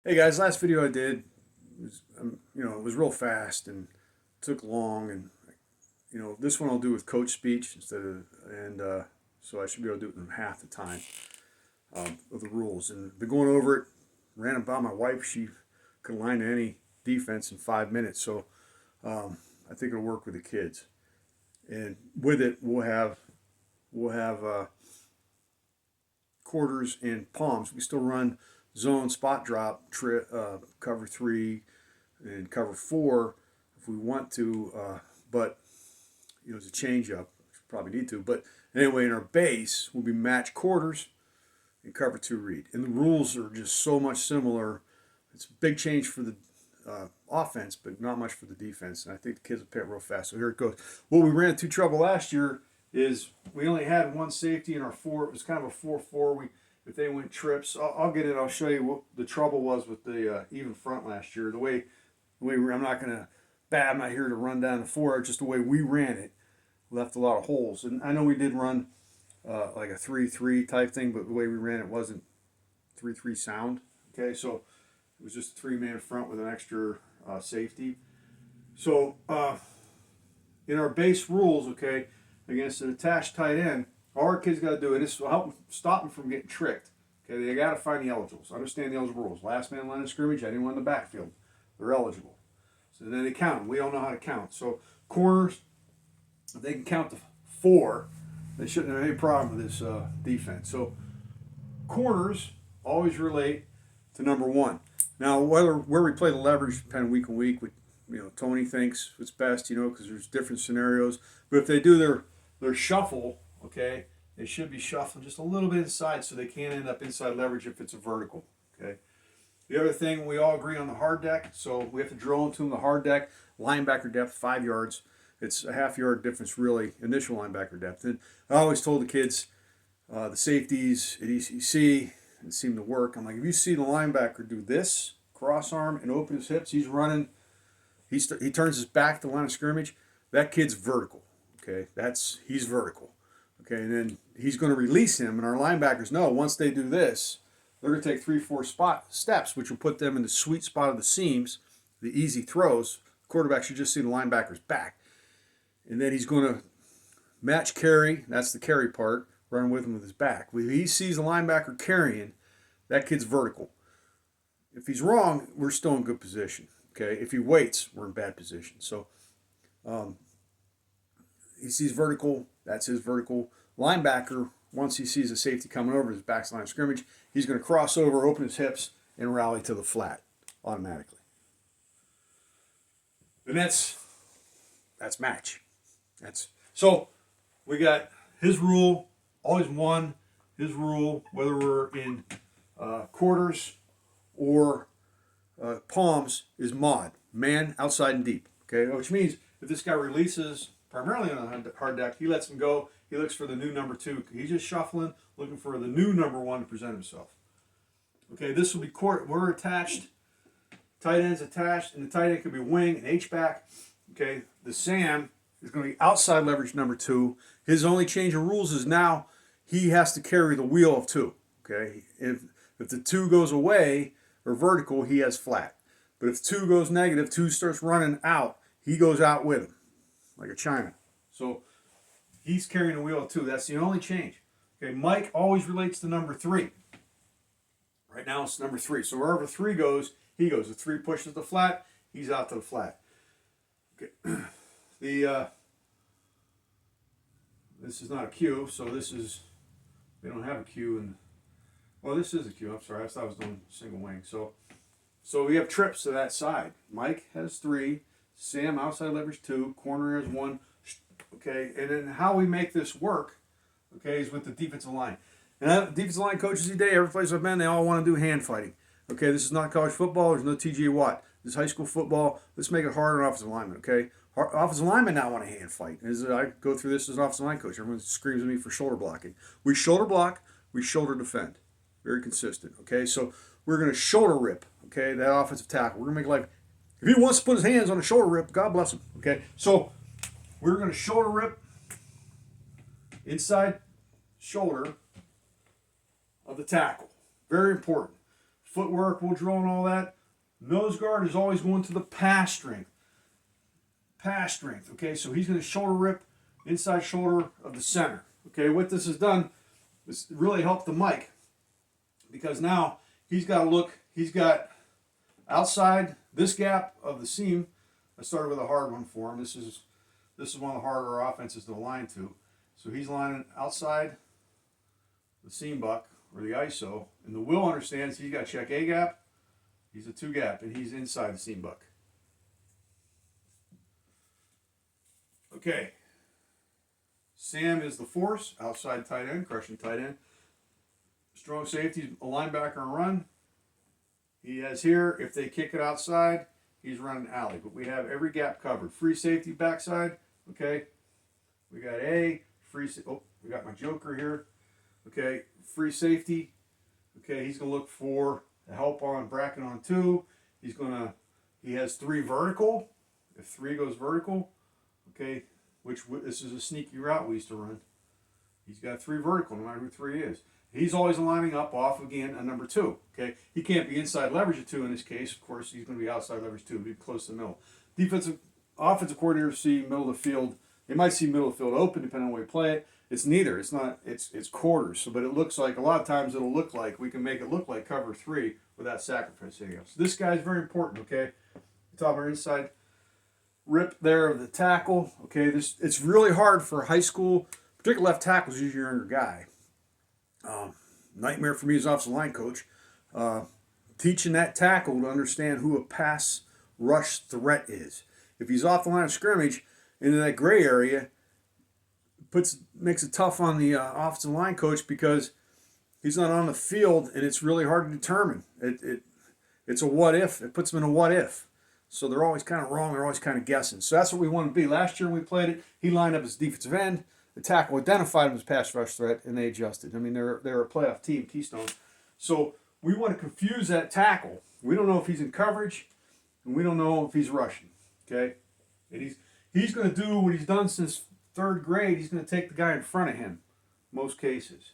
Hey guys, last video I did was, it was real fast and took long, and this one I'll do with coach speech instead of, and so I should be able to do it in half the time of the rules. And been going over it, ran it by my wife. She could line any defense in 5 minutes, so I think it'll work with the kids. And with it, we'll have quarters and palms. We still run zone, spot drop, cover three, and cover four if we want to. But it's a change up. Probably need to. But anyway, in our base will be match quarters and cover two read. And the rules are just so much similar. It's a big change for the offense, but not much for the defense. And I think the kids will pick it real fast. So here it goes. What we ran into trouble last year is we only had one safety in our four. It was kind of a 4-4. If they went trips, I'll get it. I'll show you what the trouble was with the even front last year. I'm not gonna. I'm not here to run down the four. Just the way we ran it left a lot of holes. And I know we did run like a 3-3 type thing, but the way we ran it wasn't 3-3 sound. Okay, so it was just a three-man front with an extra safety. So in our base rules, okay, against an attached tight end, all our kids got to do, and this will help them, stop them from getting tricked. Okay, they got to find the eligibles. Understand the eligible rules. Last man line of scrimmage, anyone in the backfield, they're eligible. So then they count them. We all know how to count. So corners, if they can count to four, they shouldn't have any problem with this defense. So corners always relate to number one. Now, where we play the leverage depends week on week. Tony thinks it's best, because there's different scenarios. But if they do their shuffle, okay, they should be shuffling just a little bit inside so they can't end up inside leverage if it's a vertical. Okay. The other thing, we all agree on the hard deck, so we have to drill into them the hard deck. Linebacker depth, 5 yards. It's a half-yard difference, really, initial linebacker depth. And I always told the kids, the safeties at ECC, it seemed to work. I'm like, if you see the linebacker do this, cross arm and open his hips, he's running, he turns his back to the line of scrimmage, that kid's vertical. Okay, he's vertical. Okay, and then he's going to release him, and our linebackers know once they do this, they're going to take 3-4 steps, which will put them in the sweet spot of the seams, the easy throws. The quarterback should just see the linebacker's back. And then he's going to match carry, that's the carry part, run with him with his back. If he sees the linebacker carrying, that kid's vertical. If he's wrong, we're still in good position. Okay, if he waits, we're in bad position. So he sees vertical, that's his vertical. Linebacker, once he sees a safety coming over his back line of scrimmage, he's going to cross over, open his hips, and rally to the flat automatically. And that's match. So we got his rule, always one. His rule, whether we're in quarters or palms, is mod, man, outside and deep. Okay, which means if this guy releases primarily on a hard deck, he lets him go. He looks for the new number two. He's just shuffling, looking for the new number one to present himself. Okay, this will be court. We're attached. Tight end's attached, and the tight end could be wing and H-back. Okay, the Sam is going to be outside leverage number two. His only change of rules is now he has to carry the wheel of two. Okay, if the two goes away or vertical, he has flat. But if two goes negative, two starts running out, he goes out with him, like a China. So he's carrying the wheel of two. That's the only change. Okay, Mike always relates to number three. Right now it's number three. So wherever three goes, he goes. If three pushes the flat, he's out to the flat. Okay. This is not a Q, so they don't have a Q, and well, this is a Q. I'm sorry, I thought I was doing single wing. So we have trips to that side. Mike has three, Sam outside leverage two, corner has one. Okay, and then how we make this work, okay, is with the defensive line. And defensive line coaches today, every place I've been, they all want to do hand fighting. Okay, this is not college football. There's no T.J. Watt. This is high school football. Let's make it hard on offensive linemen. Okay, offensive linemen now want to hand fight. As I go through this as an offensive line coach, everyone screams at me for shoulder blocking. We shoulder block. We shoulder defend. Very consistent. Okay, so we're going to shoulder rip. Okay, that offensive tackle. We're going to make life. If he wants to put his hands on a shoulder rip, God bless him. Okay, so we're going to shoulder rip inside shoulder of the tackle. Very important. footwork we'll drill and all that. Nose guard is always going to the pass strength. Pass strength, okay? So he's going to shoulder rip inside shoulder of the center. Okay, what this has done is really helped the Mike, because now he's got to look, he's got outside this gap of the seam. I started with a hard one for him. This is one of the harder offenses to align to. So he's lining outside the seam buck or the ISO, and the Will understands he's got to check A gap. He's a 2 gap, and he's inside the seam buck. Okay. Sam is the force, outside tight end, crushing tight end. Strong safety, a linebacker and run. He has here, if they kick it outside, he's running alley. But we have every gap covered. Free safety backside, okay. We got A, we got my joker here. Okay, free safety. Okay, he's going to look for the help on bracket on 2. He has 3 vertical. If 3 goes vertical, okay, this is a sneaky route we used to run. He's got 3 vertical, no matter who 3 is. He's always lining up off again a number 2. Okay, he can't be inside leverage at 2 in this case. Of course, he's going to be outside leverage 2, be close to the middle. Offensive coordinators see middle of the field. They might see middle of the field open depending on where you play it. It's neither. It's not. It's quarters. So, but it looks like a lot of times it'll look like we can make it look like cover 3 without sacrificing us. So this guy is very important. Okay, top of our inside rip there of the tackle. Okay, it's really hard for high school, particularly left tackles. Usually your younger guy. Nightmare for me as offensive line coach. Teaching that tackle to understand who a pass rush threat is. If he's off the line of scrimmage into that gray area, makes it tough on the offensive line coach because he's not on the field, and it's really hard to determine. It's a what if. It puts them in a what if. So they're always kind of wrong. They're always kind of guessing. So that's what we want to be. Last year when we played it, he lined up as defensive end. The tackle identified him as pass rush threat, and they adjusted. I mean, they're a playoff team, Keystone. So we want to confuse that tackle. We don't know if he's in coverage, and we don't know if he's rushing. Okay, and he's going to do what he's done since 3rd grade. He's going to take the guy in front of him, most cases.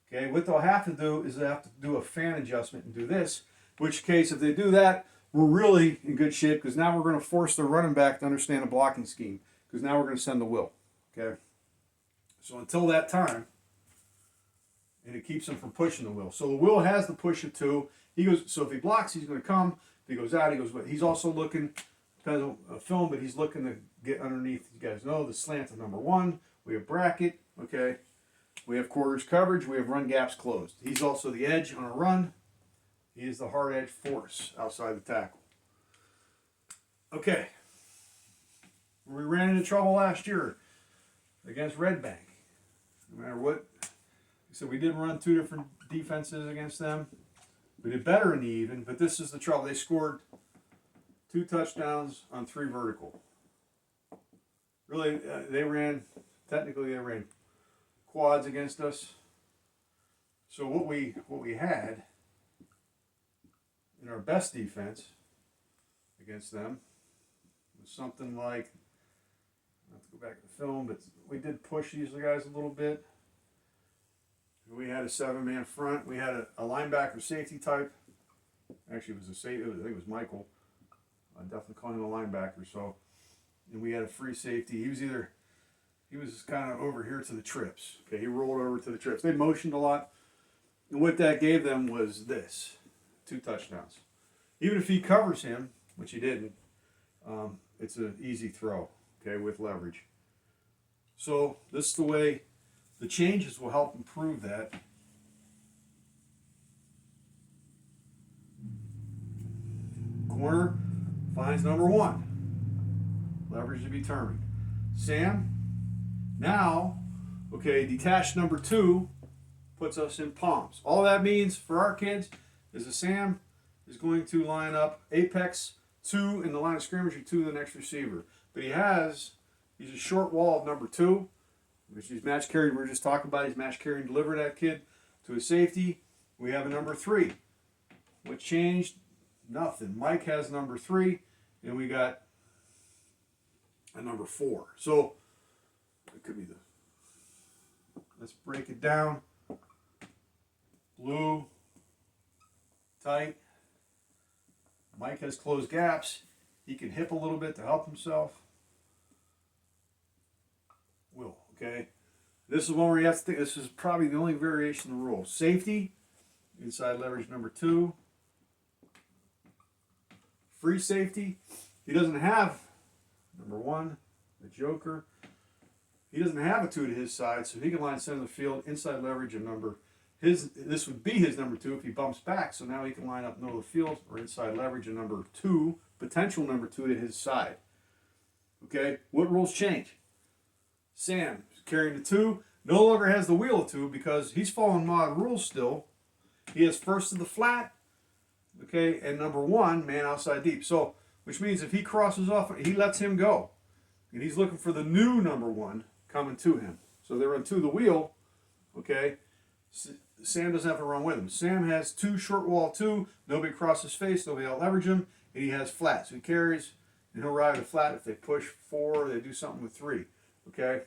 Okay, what they'll have to do is they have to do a fan adjustment and do this. Which case, if they do that, we're really in good shape, because now we're going to force the running back to understand a blocking scheme, because now we're going to send the Will. Okay. So until that time, and it keeps him from pushing the Will. So the Will has the push of 2. He goes. So if he blocks, he's going to come. If he goes out, he goes. But he's also looking. Depends on film, but he's looking to get underneath. You guys know the slant of number 1. We have bracket. Okay. We have quarters coverage. We have run gaps closed. He's also the edge on a run. He is the hard edge force outside the tackle. Okay. We ran into trouble last year against Red Bank. No matter what, so we did run 2 different defenses against them. We did better in the even, but this is the trouble. They scored 2 touchdowns on 3 vertical. Really, they ran quads against us. So what we had in our best defense against them was something like, I have to go back to the film, but we did push these guys a little bit. We had a 7-man front. We had a linebacker safety type. Actually, it was a safety. I think it was Michael. I definitely call him a linebacker. So, and we had a free safety. He was kind of over here to the trips. Okay, he rolled over to the trips. They motioned a lot, and what that gave them was this: 2 touchdowns. Even if he covers him, which he didn't, it's an easy throw. Okay, with leverage. So this is the way the changes will help improve that. Corner finds number 1. Leverage to be determined. Sam, now, okay, detached number 2 puts us in palms. All that means for our kids is that Sam is going to line up apex 2 in the line of scrimmage and 2 the next receiver. But he's a short wall of number 2, which he's match carried. We were just talking about. He's match carrying, deliver that kid to a safety. We have a number 3. What changed? Nothing. Mike has number 3, and we got a number 4. So it could be let's break it down. Blue, tight. Mike has closed gaps. He can hip a little bit to help himself. Will, okay? This is one where you have to think, this is probably the only variation of the rule. Safety, inside leverage number 2. Free safety, he doesn't have number 1, the joker. He doesn't have a 2 to his side, so he can line center of the field, inside leverage of this would be his number 2 if he bumps back, so now he can line up middle of the field or inside leverage of number 2, potential number 2 to his side. Okay, what rules change? Sam is carrying the 2, no longer has the wheel of 2 because he's following mod rules still. He has first to the flat, okay, and number 1, man outside deep. So, which means if he crosses off, he lets him go. And he's looking for the new number 1 coming to him. So they run to the wheel, okay. Sam doesn't have to run with him. Sam has 2 short wall 2, nobody crosses face, nobody out leverage him, and he has flat. So he carries, and he'll ride a flat if they push 4, they do something with 3, okay.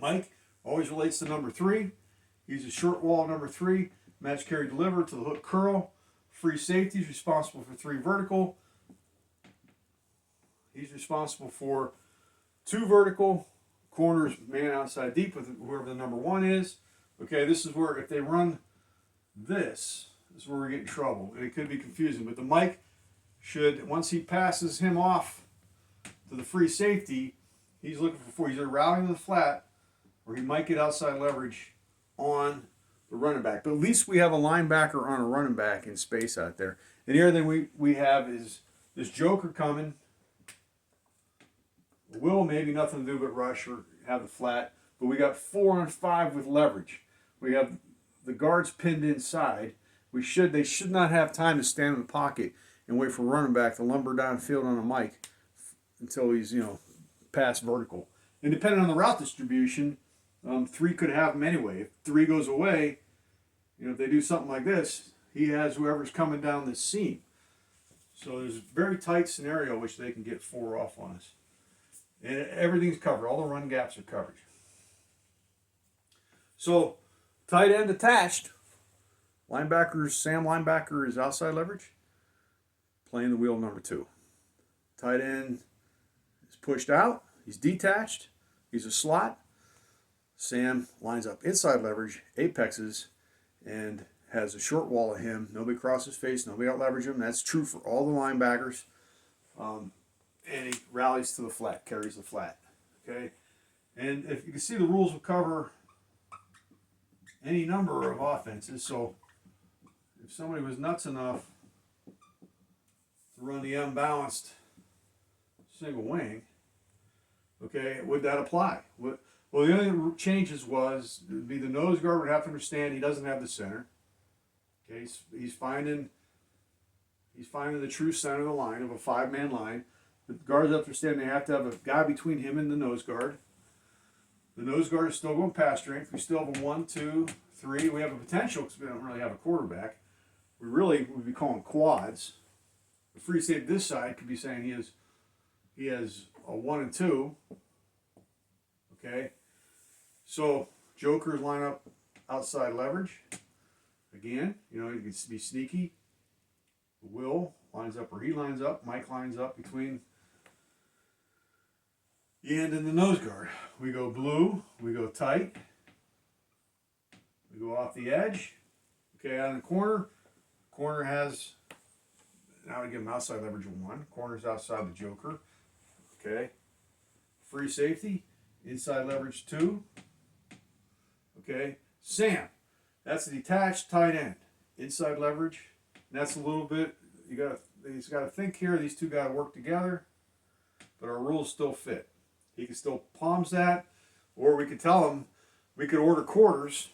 Mike always relates to number 3. He's a short wall number 3, match carry deliver to the hook curl. Free safety is responsible for 3 vertical. He's responsible for 2 vertical, corners man outside deep with whoever the number 1 is. Okay, this is where if they run this is where we get in trouble. And it could be confusing, but the Mike should, once he passes him off to the free safety, he's looking for, he's either routing to the flat or he might get outside leverage on the running back. But at least we have a linebacker on a running back in space out there. And the other thing we have is this joker coming. Will maybe nothing to do but rush or have the flat. But we got 4 on 5 with leverage. We have the guards pinned inside. They should not have time to stand in the pocket and wait for running back to lumber downfield on a Mike until he's, past vertical. And depending on the route distribution, 3 could have him anyway. If 3 goes away, if they do something like this, he has whoever's coming down this seam. So there's a very tight scenario which they can get 4 off on us. And everything's covered. All the run gaps are covered. So, tight end attached. Sam linebacker is outside leverage. Playing the wheel number 2. Tight end is pushed out. He's detached. He's a slot. Sam lines up inside leverage, apexes, and has a short wall of him. Nobody crosses face. Nobody out leverage him. That's true for all the linebackers. And he rallies to the flat, carries the flat. Okay? And if you can see, the rules will cover any number of offenses. So if somebody was nuts enough to run the unbalanced single wing, okay, would that apply? Well, the only changes was it'd be the nose guard would have to understand he doesn't have the center. Okay, he's finding the true center of the line of a 5-man line. The guards have to understand they have to have a guy between him and the nose guard. The nose guard is still going pass strength. We still have a 1, 2, 3. We have a potential because we don't really have a quarterback. We really would be calling quads. The free safety this side could be saying he has a 1 and 2. Okay. So jokers line up outside leverage. Again, you can be sneaky. Will lines up where he lines up. Mike lines up between the end and the nose guard. We go blue. We go tight. We go off the edge. Okay, out in the corner. Corner has, now we give him outside leverage of 1. Corner's outside the joker. Okay. Free safety. Inside leverage 2. Okay. Sam. That's a detached tight end. Inside leverage. And that's a little bit, he's got to think here. These 2 got to work together. But our rules still fit. He can still palms that. Or we could tell him, we could order quarters.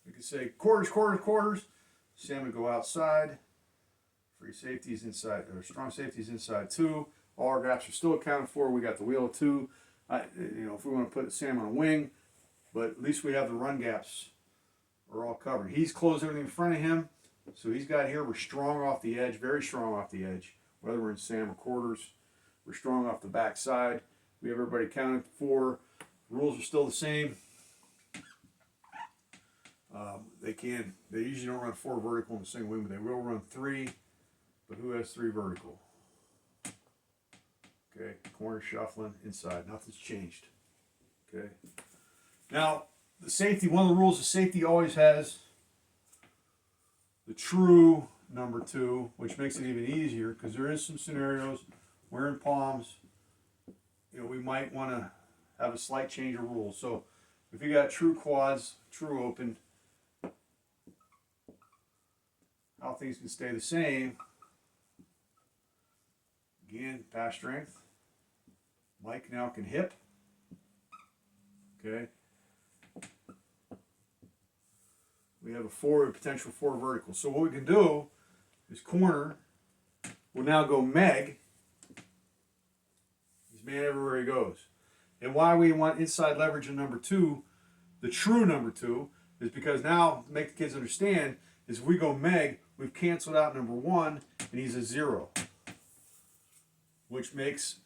We could say quarters, quarters, quarters. Sam would go outside. Free safety's inside, or strong safety's inside 2. All our gaps are still accounted for. We got the wheel of 2. If we want to put Sam on a wing, but at least we have the run gaps are all covered. He's closed everything in front of him. So he's got here, we're strong off the edge, very strong off the edge. Whether we're in Sam or quarters, we're strong off the back side. We have everybody counted for. Rules are still the same. They usually don't run 4 vertical in the single wing, but they will run 3. but who has 3 vertical? Okay, corner shuffling, inside. Nothing's changed. Okay. Now, the safety, one of the rules of safety always has the true number 2, which makes it even easier because there is some scenarios where in palms, we might want to have a slight change of rules. So if you got true quads, true open, how things can stay the same. Again, pass strength. Mike now can hip. Okay. We have a potential 4 vertical. So what we can do is corner will now go Meg. He's man everywhere he goes. And why we want inside leverage in number 2, the true number 2, is because now, to make the kids understand, is if we go Meg, we've canceled out number 1, and he's a 0. Which makes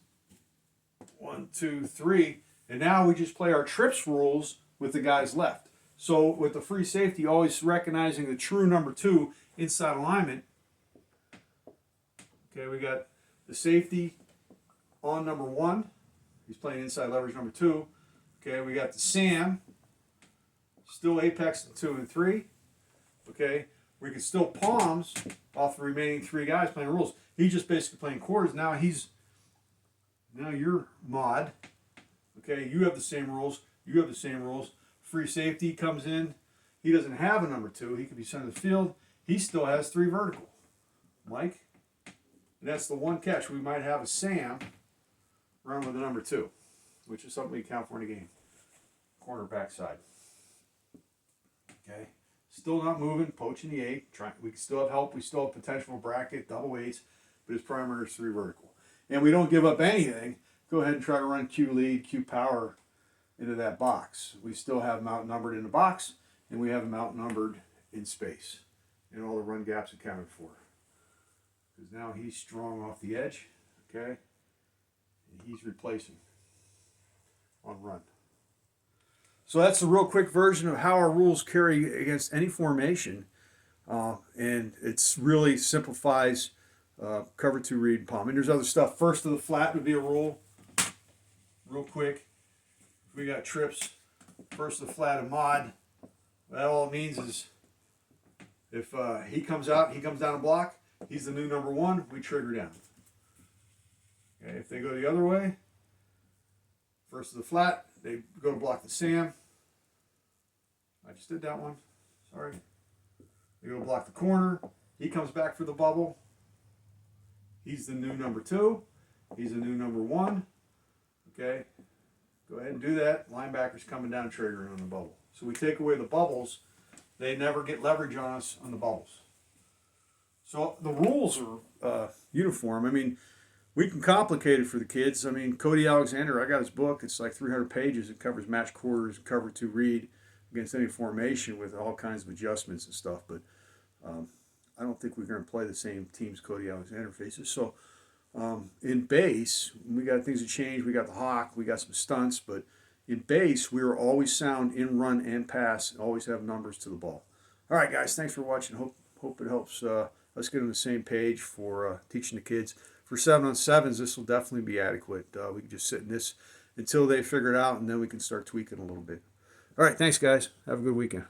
1, 2, 3. And now we just play our trips rules with the guys left. So with the free safety, always recognizing the true number 2 inside alignment. Okay, we got the safety on number 1. He's playing inside leverage number 2. Okay, we got the Sam, still apex in 2 and 3. Okay, we can still palms off the remaining 3 guys playing rules. He's just basically playing quarters. Now you're mod. Okay, you have the same rules. You have the same rules. Free safety comes in. He doesn't have a number 2. He could be center of the field. He still has 3 vertical. Mike? And that's the one catch. We might have a Sam run with a number 2, which is something we count for in a game. Corner backside. Okay. Still not moving. Poaching the 8. We can still have help. We still have potential for bracket, double 8s, but his primary is 3 vertical. And we don't give up anything. Go ahead and try to run Q lead, Q power into that box. We still have him outnumbered in the box, and we have him outnumbered in space. And all the run gaps accounted for. Because now he's strong off the edge, okay? And he's replacing on run. So that's a real quick version of how our rules carry against any formation. And it's really simplifies cover 2 read palm. And there's other stuff. First of the flat would be a rule. Real quick. If we got trips, first of the flat of mod. That all it means is if he comes out, he comes down a block, he's the new number 1, we trigger down. Okay, if they go the other way, first of the flat, they go to block the Sam. I just did that one. Sorry. They go to block the corner. He comes back for the bubble. He's the new number 2. He's the new number 1. Okay. Go ahead and do that. Linebackers coming down triggering on the bubble. So we take away the bubbles. They never get leverage on us on the bubbles. So the rules are uniform. I mean, we can complicate it for the kids. I mean, Cody Alexander, I got his book. It's like 300 pages. It covers match quarters, cover 2 read against any formation with all kinds of adjustments and stuff. But I don't think we're going to play the same teams Cody Alexander faces. So in base, we got things to change. We got the hawk. We got some stunts. But in base, we are always sound in run and pass. And always have numbers to the ball. All right, guys. Thanks for watching. Hope it helps us get on the same page for teaching the kids. For 7-on-7s, this will definitely be adequate. We can just sit in this until they figure it out, and then we can start tweaking a little bit. All right, thanks, guys. Have a good weekend.